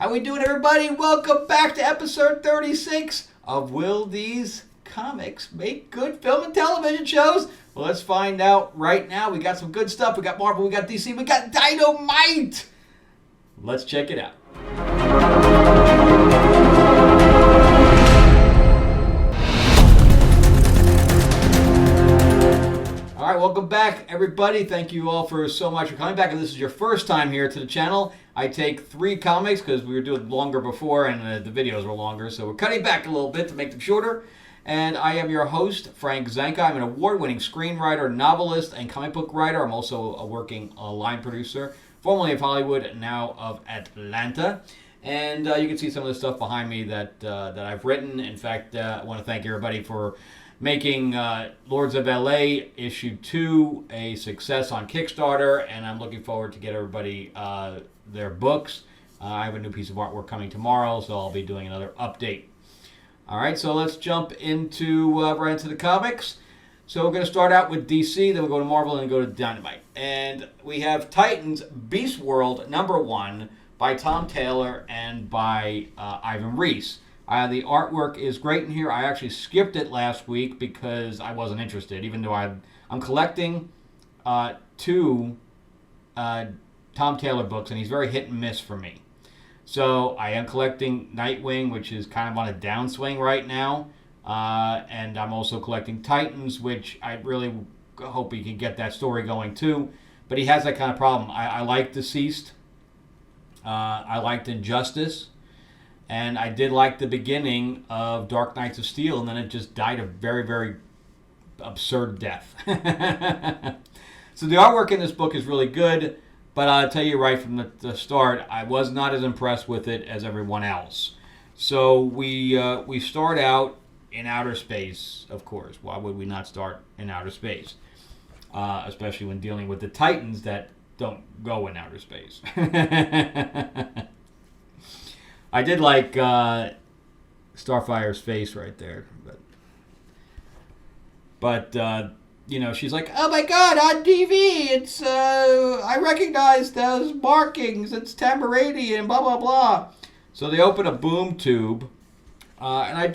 How we doing, everybody? Welcome back to episode 36 of Will These Comics Make Good Film and Television Shows? Well, let's find out right now. We got some good stuff. We got Marvel, we got DC, we got Dynamite. Let's check it out. All right, welcome back, everybody. Thank you all for so much for coming back. If this is your first time here to the channel, I take 3 comics because we were doing longer before and the videos were longer, so we're cutting back a little bit to make them shorter. And I am your host, Frank Zanca. I'm an award-winning screenwriter, novelist, and comic book writer. I'm also a working line producer, formerly of Hollywood, now of Atlanta. And you can see some of the stuff behind me that I've written. In fact, I want to thank everybody for making Lords of LA issue 2 a success on Kickstarter, and I'm looking forward to get everybody their books. I have a new piece of artwork coming tomorrow, so I'll be doing another update. All right, so let's jump into right into the comics. So we're going to start out with DC, then we'll go to Marvel, and go to Dynamite. And we have Titans Beastworld #1 by Tom Taylor and by Ivan Reis. The artwork is great in here. I actually skipped it last week because I wasn't interested, even though I'm collecting 2 Tom Taylor books, and he's very hit and miss for me. So I am collecting Nightwing, which is kind of on a downswing right now, and I'm also collecting Titans, which I really hope he can get that story going too. But he has that kind of problem. I like Deceased. I liked Injustice. And I did like the beginning of Dark Knights of Steel, and then it just died a very, very absurd death. So the artwork in this book is really good, but I'll tell you right from the start, I was not as impressed with it as everyone else. So we start out in outer space, of course. Why would we not start in outer space? Especially when dealing with the Titans that don't go in outer space. I did like Starfire's face right there, but you know, she's like, "Oh my God, on TV, it's I recognize those markings. It's Tamaranian, blah blah blah." So they open a boom tube, and I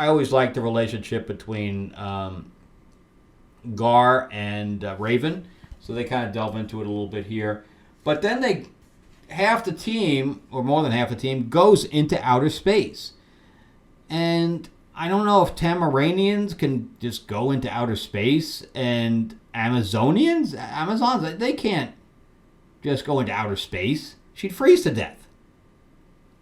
always like the relationship between Gar and Raven. So they kind of delve into it a little bit here, but then half the team, or more than half the team, goes into outer space. And I don't know if Tamaranians can just go into outer space, and Amazons, they can't just go into outer space. She'd freeze to death.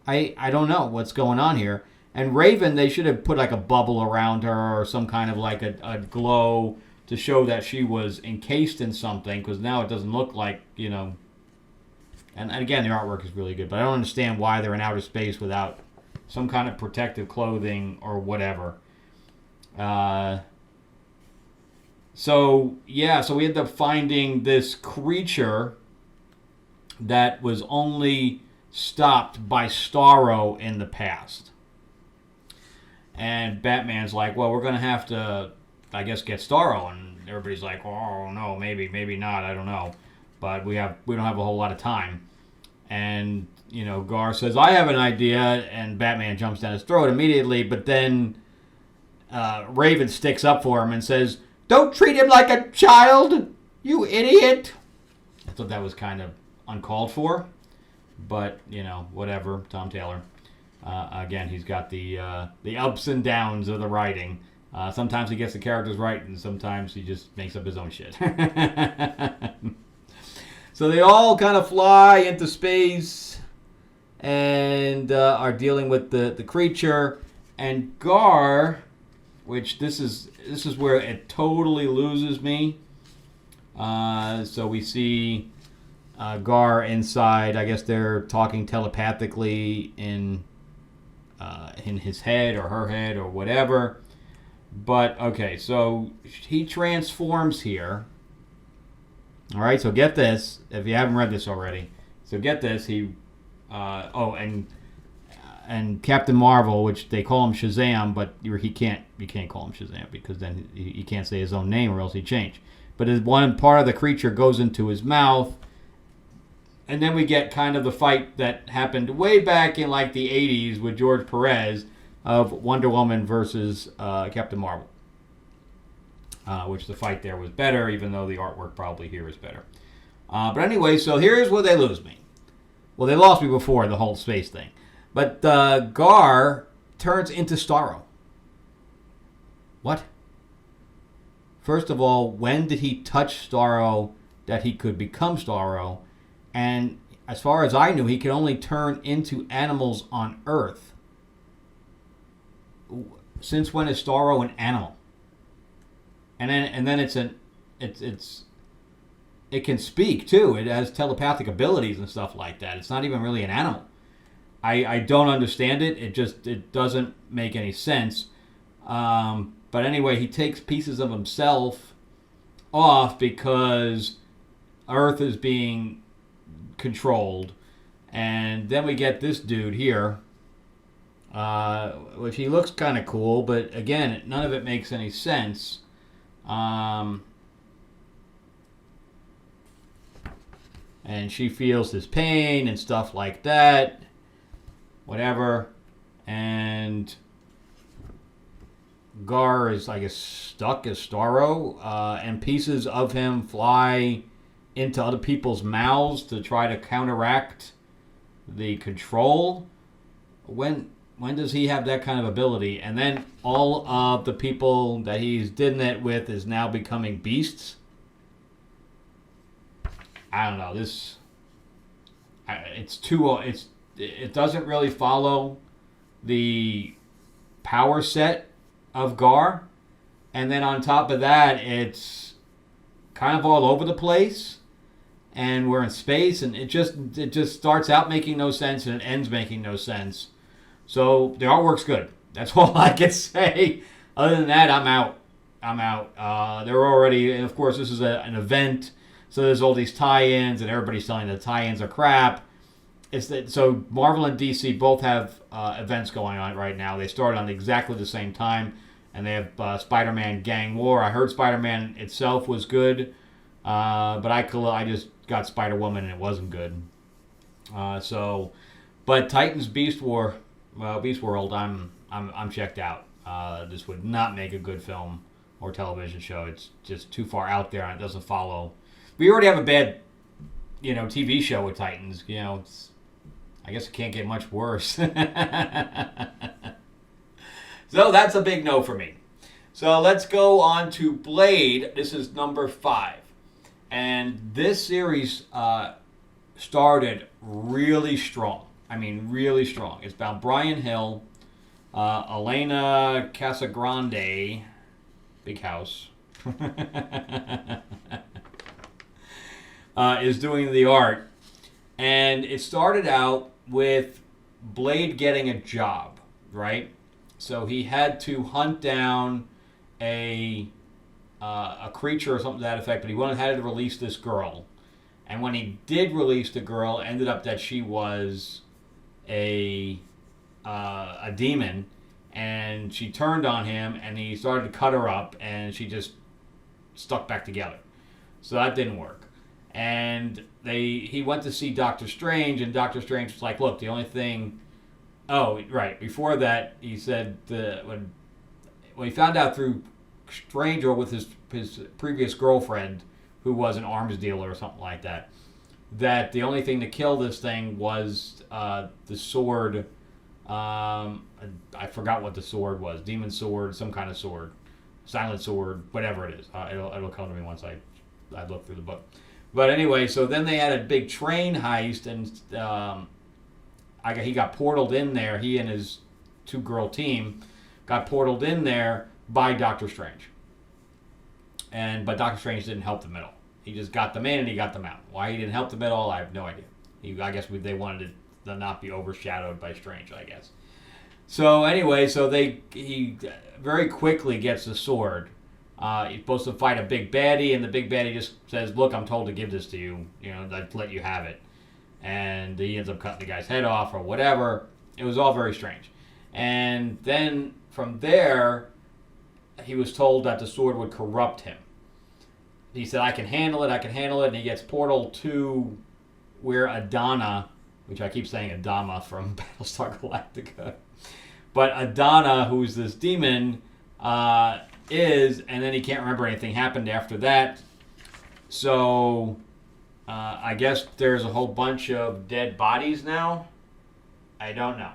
I don't know what's going on here. And Raven, they should have put like a bubble around her or some kind of like a glow to show that she was encased in something, because now it doesn't look like, you know. And again, the artwork is really good, but I don't understand why they're in outer space without some kind of protective clothing or whatever. So we end up finding this creature that was only stopped by Starro in the past. And Batman's like, well, we're going to have to, I guess, get Starro. And everybody's like, oh, no, maybe not, I don't know. But we don't have a whole lot of time. And, you know, Gar says, I have an idea, and Batman jumps down his throat immediately, but then Raven sticks up for him and says, don't treat him like a child, you idiot. I thought that was kind of uncalled for, but, you know, whatever, Tom Taylor. Again, he's got the ups and downs of the writing. Sometimes he gets the characters right, and sometimes he just makes up his own shit. So they all kind of fly into space and are dealing with the creature. And Gar, which this is where it totally loses me. So we see Gar inside. I guess they're talking telepathically in his head or her head or whatever. But okay, so he transforms here. All right, so get this, if you haven't read this already. So get this, and Captain Marvel, which they call him Shazam, but you can't call him Shazam because then he can't say his own name or else he'd change. But as one part of the creature goes into his mouth, And then we get kind of the fight that happened way back in like the 80s with George Perez of Wonder Woman versus Captain Marvel. Which the fight there was better, even though the artwork probably here is better. But anyway, so here's where they lose me. Well, they lost me before the whole space thing. But Gar turns into Starro. What? First of all, when did he touch Starro that he could become Starro? And as far as I knew, he could only turn into animals on Earth. Since when is Starro an animal? And then it can speak too. It has telepathic abilities and stuff like that. It's not even really an animal. I don't understand it. It doesn't make any sense. But anyway, he takes pieces of himself off because Earth is being controlled. And then we get this dude here, which he looks kind of cool, but again, none of it makes any sense. And she feels his pain and stuff like that. Whatever. And Gar is, I guess, stuck as Starro. And pieces of him fly into other people's mouths to try to counteract the control. When does he have that kind of ability? And then all of the people that he's did it with is now becoming beasts. I don't know. It doesn't really follow the power set of Gar. And then on top of that, it's kind of all over the place. And we're in space, and it just starts out making no sense and it ends making no sense. So the artwork's good. That's all I can say. Other than that, I'm out. They're already, and of course, this is an event, so there's all these tie-ins, and everybody's telling the tie-ins are crap. So Marvel and DC both have events going on right now. They started on exactly the same time, and they have Spider-Man Gang War. I heard Spider-Man itself was good, but I just got Spider-Woman and it wasn't good. But Titans Beastworld, I'm checked out. This would not make a good film or television show. It's just too far out there and it doesn't follow. We already have a bad, TV show with Titans. I guess it can't get much worse. So that's a big no for me. So let's go on to Blade. This is number 5. And this series started really strong. I mean, really strong. It's about Brian Hill, Elena Casagrande, big house, is doing the art. And it started out with Blade getting a job, right? So he had to hunt down a creature or something to that effect, but he had to release this girl. And when he did release the girl, it ended up that she was a demon, and she turned on him, and he started to cut her up, and she just stuck back together. So that didn't work. And he went to see Doctor Strange, and Doctor Strange was like, look, the only thing... Oh, right. Before that, he said when he found out through Strange or with his previous girlfriend, who was an arms dealer or something like that, that the only thing to kill this thing was the sword. I forgot what the sword was. Demon sword, some kind of sword. Silent sword, whatever it is. It'll come to me once I look through the book. But anyway, so then they had a big train heist, and he got portaled in there. He and his 2-girl team got portaled in there by Doctor Strange. But Doctor Strange didn't help them at all. He just got them in and he got them out. Why he didn't help them at all, I have no idea. I guess they wanted it to not be overshadowed by Strange, I guess. So anyway, he very quickly gets the sword. He's supposed to fight a big baddie, and the big baddie just says, look, I'm told to give this to you. I'd let you have it. And he ends up cutting the guy's head off or whatever. It was all very strange. And then from there, he was told that the sword would corrupt him. He said, I can handle it, and he gets portal to where Adana, which I keep saying Adama from Battlestar Galactica, but Adana, who's this demon, is, and then he can't remember anything happened after that. So I guess there's a whole bunch of dead bodies now. I don't know.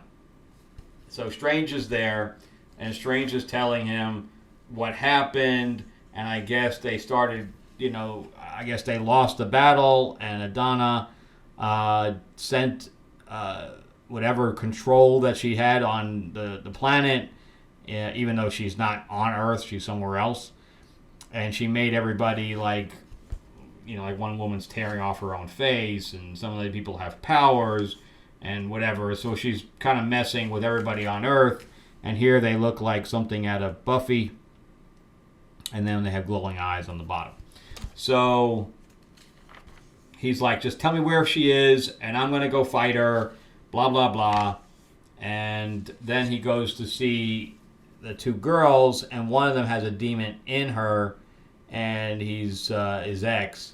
So Strange is there, and Strange is telling him what happened, and I guess they started, I guess they lost the battle, and Adana sent whatever control that she had on the planet, even though she's not on Earth, she's somewhere else. And she made everybody like one woman's tearing off her own face, and some of the people have powers and whatever. So she's kind of messing with everybody on Earth. And here they look like something out of Buffy. And then they have glowing eyes on the bottom. So he's like, just tell me where she is, and I'm going to go fight her, blah, blah, blah. And then he goes to see the two girls, and one of them has a demon in her, and he's his ex.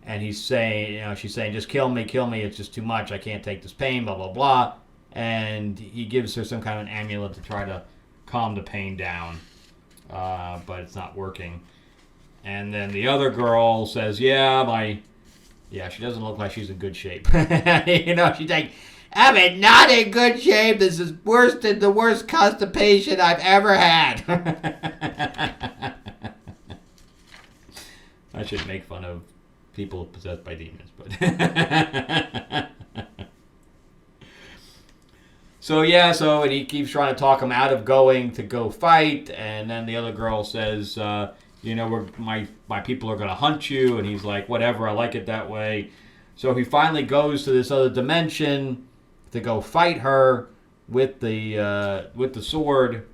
And he's saying, she's saying, just kill me, it's just too much, I can't take this pain, blah, blah, blah. And he gives her some kind of an amulet to try to calm the pain down, but it's not working. And then the other girl says, she doesn't look like she's in good shape. She's like, I'm not in good shape. This is worse than the worst constipation I've ever had. I should make fun of people possessed by demons, but so and he keeps trying to talk him out of going to go fight, and then the other girl says, my people are going to hunt you, and he's like, whatever, I like it that way. So he finally goes to this other dimension to go fight her with the sword.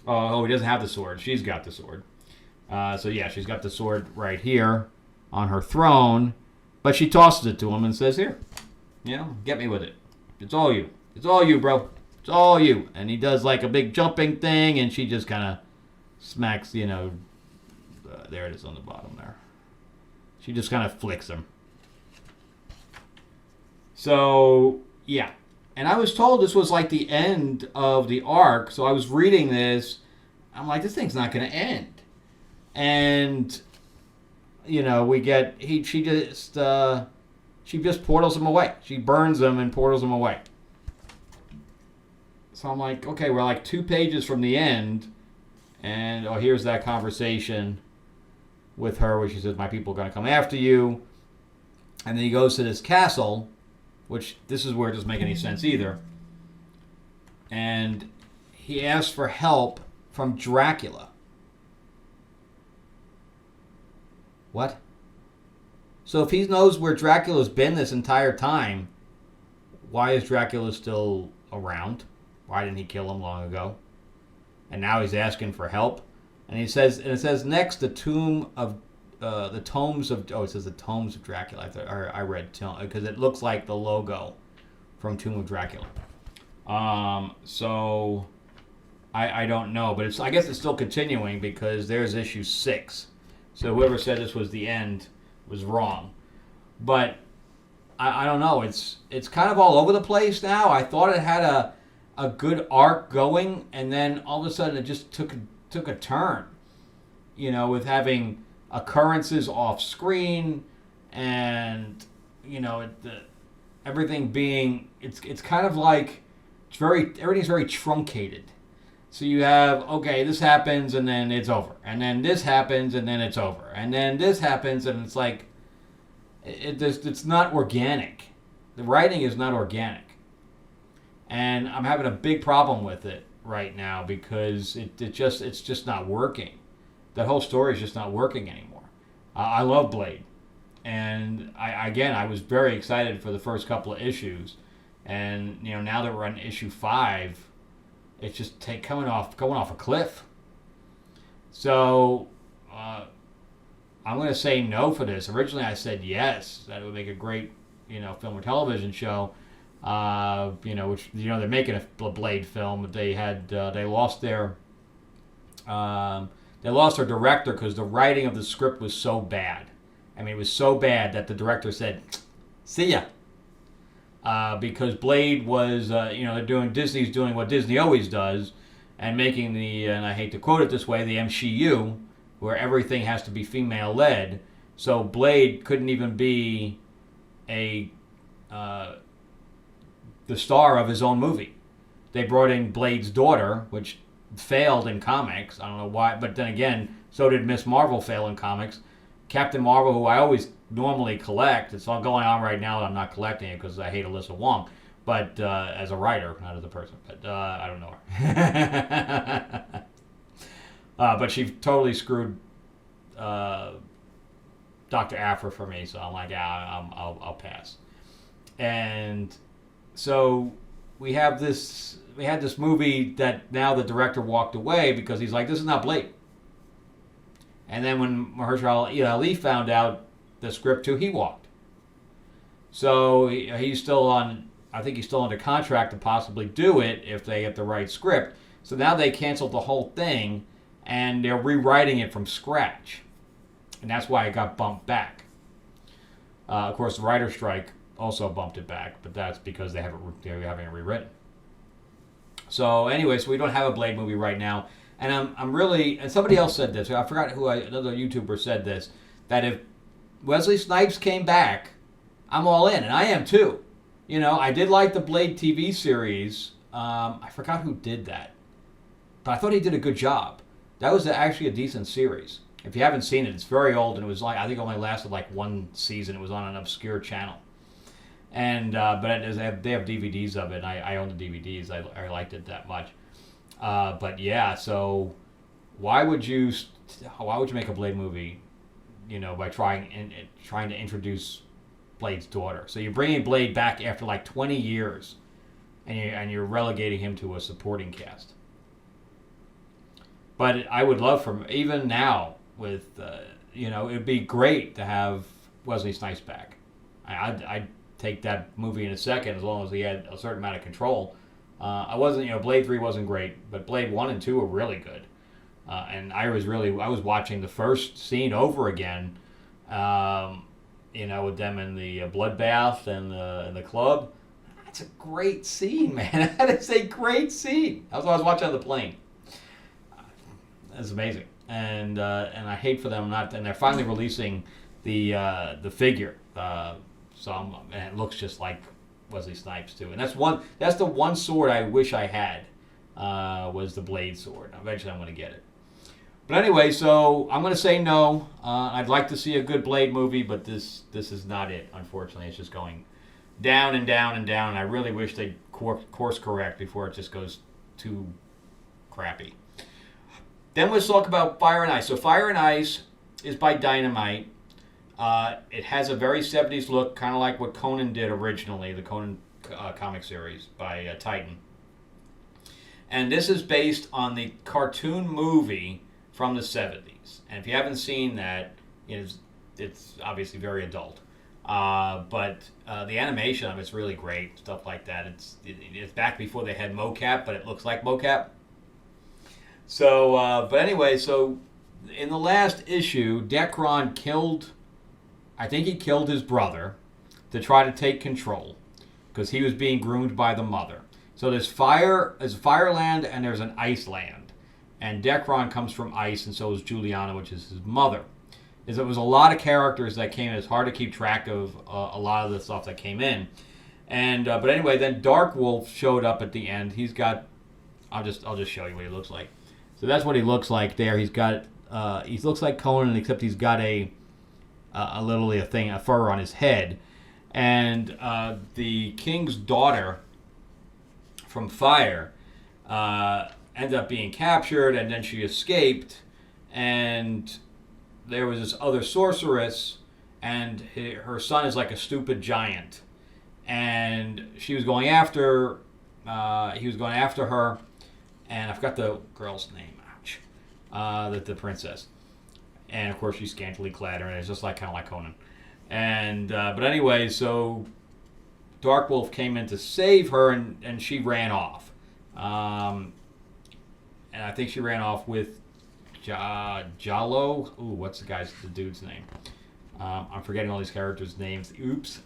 Oh, he doesn't have the sword. She's got the sword. She's got the sword right here on her throne, but she tosses it to him and says, here, get me with it. It's all you. It's all you, bro. It's all you. And he does like a big jumping thing, and she just kind of smacks, there it is on the bottom there. She just kind of flicks him. So, yeah. And I was told this was like the end of the arc, so I was reading this. I'm like, this thing's not going to end. And, she just portals him away. She burns him and portals him away. So I'm like, okay, we're like 2 pages from the end, and here's that conversation with her where she says, my people are going to come after you. And then he goes to this castle, which this is where it doesn't make any sense either. And he asks for help from Dracula. What? So if he knows where Dracula's been this entire time, why is Dracula still around? Why didn't he kill him long ago? And now he's asking for help. And it says next the tombs of Dracula. I read because it looks like the logo from Tomb of Dracula. So I don't know, but I guess it's still continuing because there's issue 6. So whoever said this was the end was wrong. But I don't know. It's kind of all over the place now. I thought it had a good arc going, and then all of a sudden it just took a turn. With having occurrences off screen, and everything being it's kind of like everything's very truncated. So you have, this happens and then it's over, and then this happens and then it's over, and then this happens, and it's like it's not organic. The writing is not organic, and I'm having a big problem with it right now because it's just not working. That whole story is just not working anymore. I love Blade, and I was very excited for the first couple of issues, and now that we're on issue 5, it's just going off a cliff. So I'm going to say no for this. Originally, I said yes, that it would make a great film or television show. Which they're making a Blade film, but they lost their director because the writing of the script was so bad. I mean, it was so bad that the director said, "See ya, because Blade was, they're doing Disney's doing what Disney always does, and making and I hate to quote it this way, the MCU, where everything has to be female led. So Blade couldn't even be the star of his own movie. They brought in Blade's daughter, which failed in comics. I don't know why, but then again, so did Miss Marvel fail in comics. Captain Marvel, who I always normally collect, it's all going on right now that I'm not collecting it because I hate Alyssa Wong, but as a writer, not as a person. But I don't know her. But she totally screwed Dr. Aphra for me, so I'm like, yeah, I'll pass. And so we had this movie that now the director walked away because he's like, this is not Blade. And then when Mahershala Ali found out the script too, he walked. So he's still on, I think he's still under contract to possibly do it if they get the right script. So now they canceled the whole thing and they're rewriting it from scratch. And that's why it got bumped back. Of course, the writer's strike also bumped it back, but that's because they're having it rewritten. So anyway, so we don't have a Blade movie right now. And I'm really, and somebody else said this, I forgot another YouTuber said this, that if Wesley Snipes came back, I'm all in, and I am too. I did like the Blade TV series. I forgot who did that, but I thought he did a good job. That was actually a decent series. If you haven't seen it, it's very old, and it was I think it only lasted like one season. It was on an obscure channel. And but they have DVDs of it, and I own the DVDs. I liked it that much. But yeah, so why would you make a Blade movie, by trying to introduce Blade's daughter? So you're bringing Blade back after like 20 years, and you're relegating him to a supporting cast. But I would love even now with it'd be great to have Wesley Snipes back. I'd take that movie in a second as long as he had a certain amount of control. Blade 3 wasn't great, but Blade 1 and 2 were really good. And I was watching the first scene over again, with them in the bloodbath and the club. That's a great scene, man. That is a great scene. That's what I was watching on the plane. It's amazing. And I hate for them not, and they're finally releasing the figure. And it looks just like Wesley Snipes too, and that's the one sword I wish I had was the Blade sword. Eventually I'm going to get it. But anyway, so I'm going to say no. I'd like to see a good Blade movie, but this is not it. Unfortunately, it's just going down and down and down. And I really wish they'd course correct before it just goes too crappy. Then let's talk about Fire and Ice. So Fire and Ice is by Dynamite. It has a very 70s look, kind of like what Conan did originally, the Conan comic series by Titan. And this is based on the cartoon movie from the 70s. And if you haven't seen that, it's obviously very adult. But the animation of it's really great, stuff like that. It's back before they had mocap, but it looks like mocap. So, but anyway, so in the last issue, Dekron killed his brother to try to take control because he was being groomed by the mother. So there's Fireland and there's an Iceland. And Dekron comes from ice, and so is Juliana, which is his mother. It was a lot of characters that came in. It's hard to keep track of a lot of the stuff that came in. And but anyway, then Dark Wolf showed up at the end. He's got, I'll just show you what he looks like. So that's what he looks like there. He looks like Conan, except he's got a fur on his head. And the king's daughter from Fire ended up being captured, and then she escaped, and there was this other sorceress, and her son is like a stupid giant, and he was going after her, and I forgot the girl's name. Ouch. The princess, and of course she's scantily clad, and it's just kind of like Conan. And but anyway, so Dark Wolf came in to save her, and she ran off. And I think she ran off with Jallo. Ooh, what's the dude's name? I'm forgetting all these characters' names. Oops.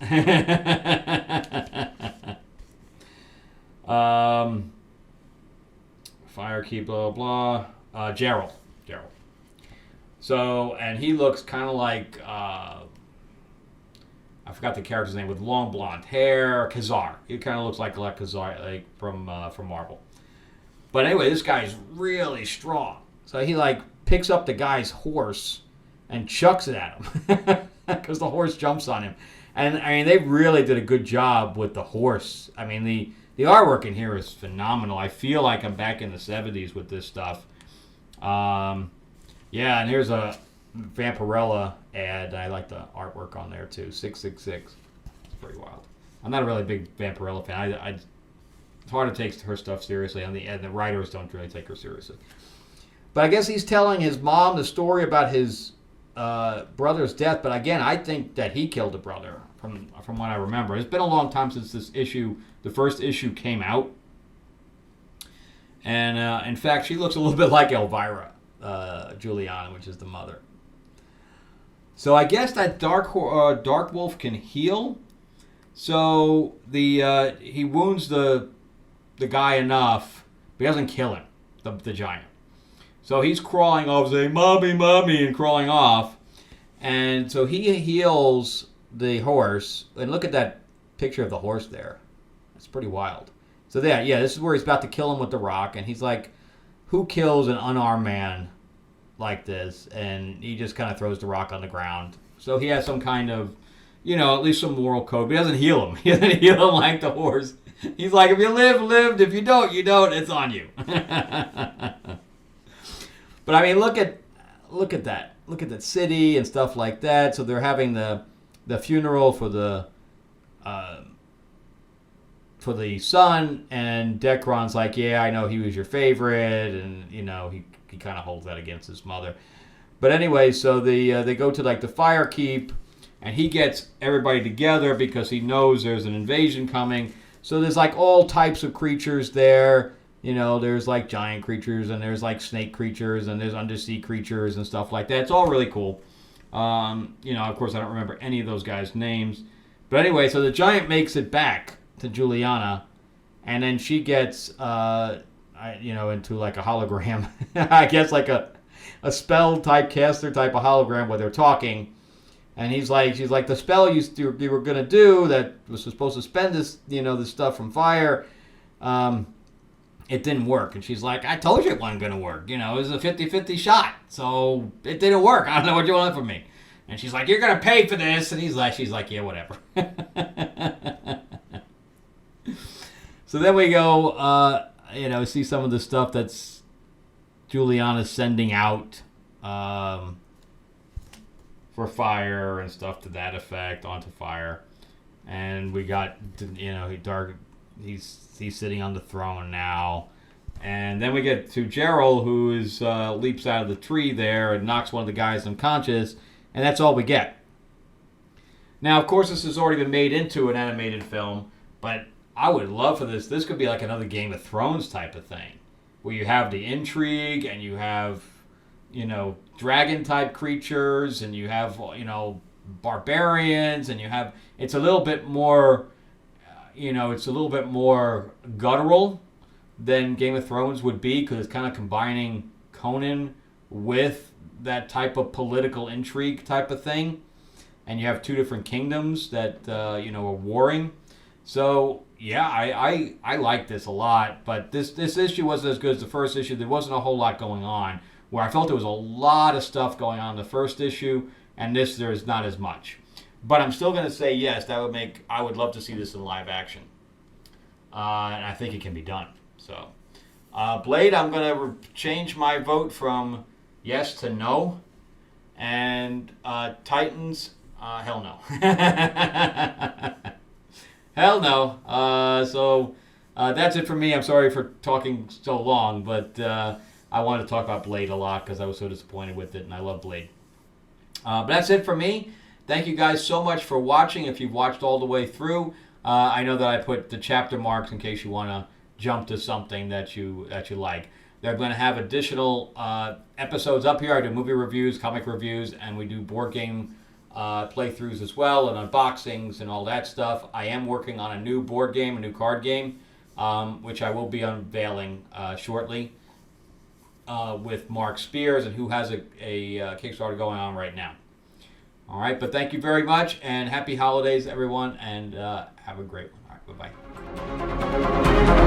Firekeep, blah, blah. Gerald. So, and he looks kind of like, I forgot the character's name, with long blonde hair. Khazar. He kind of looks like Khazar, like from Marvel. But anyway, this guy's really strong. So he like picks up the guy's horse and chucks it at him because the horse jumps on him. And I mean, they really did a good job with the horse. I mean, the artwork in here is phenomenal. I feel like I'm back in the 70s with this stuff. Yeah, and here's a Vampirella ad. I like the artwork on there too. 666. It's pretty wild. I'm not a really big Vampirella fan. It's hard to take her stuff seriously, and the writers don't really take her seriously. But I guess he's telling his mom the story about his brother's death. But again, I think that he killed a brother, from what I remember. It's been a long time since the first issue came out. And in fact, she looks a little bit like Elvira, Juliana, which is the mother. So I guess that Dark Wolf can heal. So he wounds the guy enough, but he doesn't kill him, the giant. So he's crawling off, saying, "Mommy, mommy," and crawling off. And so he heals the horse. And look at that picture of the horse there. That's pretty wild. So this is where he's about to kill him with the rock. And he's like, who kills an unarmed man like this? And he just kind of throws the rock on the ground. So he has some kind of, at least some moral code. But he doesn't heal him. He doesn't heal him like the horse. He's like, if you live, lived. If you don't, you don't. It's on you. But I mean, look at that. Look at that city and stuff like that. So they're having the funeral for the son, and Dekron's like, yeah, I know he was your favorite, and he kind of holds that against his mother. But anyway, so they go to like the Firekeep, and he gets everybody together because he knows there's an invasion coming. So there's like all types of creatures there. There's like giant creatures, and there's like snake creatures, and there's undersea creatures and stuff like that. It's all really cool. Of course, I don't remember any of those guys' names. But anyway, so the giant makes it back to Juliana, and then she gets, into like a hologram. I guess like a spell type caster type of hologram where they're talking. And she's like, the spell you were gonna do that was supposed to spend this, this stuff from fire. It didn't work. And she's like, I told you it wasn't going to work. It was a 50-50 shot. So it didn't work. I don't know what you want from me. And she's like, you're going to pay for this. And she's like, yeah, whatever. So then we go, see some of the stuff that's Juliana's sending out for fire and stuff to that effect, onto fire. And we got, he's sitting on the throne now. And then we get to Gerald, who leaps out of the tree there and knocks one of the guys unconscious. And that's all we get. Now, of course, this has already been made into an animated film. But I would love for this. This could be like another Game of Thrones type of thing. Where you have the intrigue, and you have, dragon-type creatures. And you have, barbarians. And you have... It's a little bit more... it's a little bit more guttural than Game of Thrones would be, because it's kind of combining Conan with that type of political intrigue type of thing. And you have two different kingdoms that, are warring. So, yeah, I like this a lot. But this issue wasn't as good as the first issue. There wasn't a whole lot going on. Where I felt there was a lot of stuff going on in the first issue, and there's not as much. But I'm still going to say yes, I would love to see this in live action. And I think it can be done. So, Blade, I'm going to change my vote from yes to no. And Titans, hell no. Hell no. So that's it for me. I'm sorry for talking so long, but I wanted to talk about Blade a lot because I was so disappointed with it, and I love Blade. But that's it for me. Thank you guys so much for watching. If you've watched all the way through, I know that I put the chapter marks in case you want to jump to something that you like. They're going to have additional episodes up here. I do movie reviews, comic reviews, and we do board game playthroughs as well, and unboxings and all that stuff. I am working on a new board game, a new card game, which I will be unveiling shortly with Mark Spears, and who has a Kickstarter going on right now. All right, but thank you very much, and happy holidays, everyone, and have a great one. All right, bye-bye.